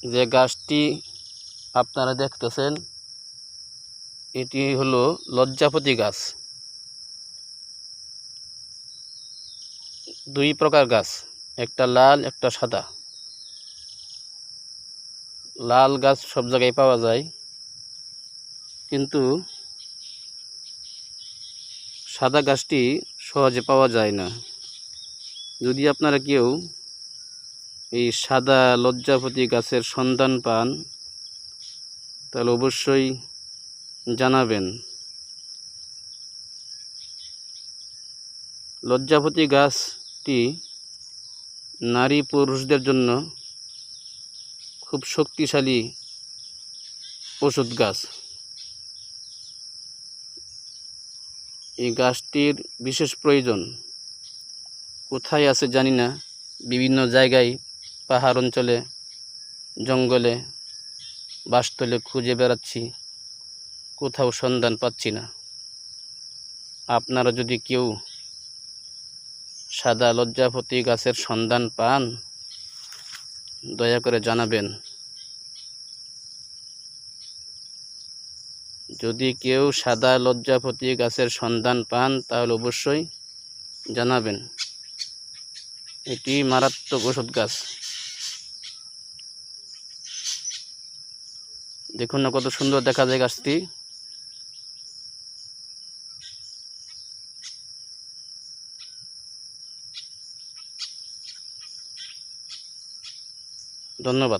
যে গাছটি আপনারা দেখতেছেন এটি হলো লজ্জাপতি গাছ। দুই প্রকার গাছ, একটা লাল একটা সাদা। লাল গাছ সব জায়গায় পাওয়া যায়, কিন্তু সাদা গাছটি সহজে পাওয়া যায় না। যদি আপনারা কেউ এই সাদা লজ্জাপতি গাছের সন্ধান পান তাহলে অবশ্যই জানাবেন। লজ্জাপতি গাছটি নারী পুরুষদের জন্য খুব শক্তিশালী ওষুধ গাছ। এই গাছটির বিশেষ প্রয়োজন। কোথায় আছে জানি না, বিভিন্ন জায়গায় পাহাড় অঞ্চলে, জঙ্গলে, বাসস্থলে খুঁজে বেড়াচ্ছি, কোথাও সন্ধান পাচ্ছি না। আপনারা যদি কেউ সাদা লজ্জাপতি গাছের সন্ধান পান দয়া করে জানাবেন। যদি কেউ সাদা লজ্জাপতি গাছের সন্ধান পান তাহলে অবশ্যই জানাবেন। এটি মারাত্মক ওষুধ গাছ। দেখুন না কত সুন্দর দেখা যায় গাছটি। ধন্যবাদ।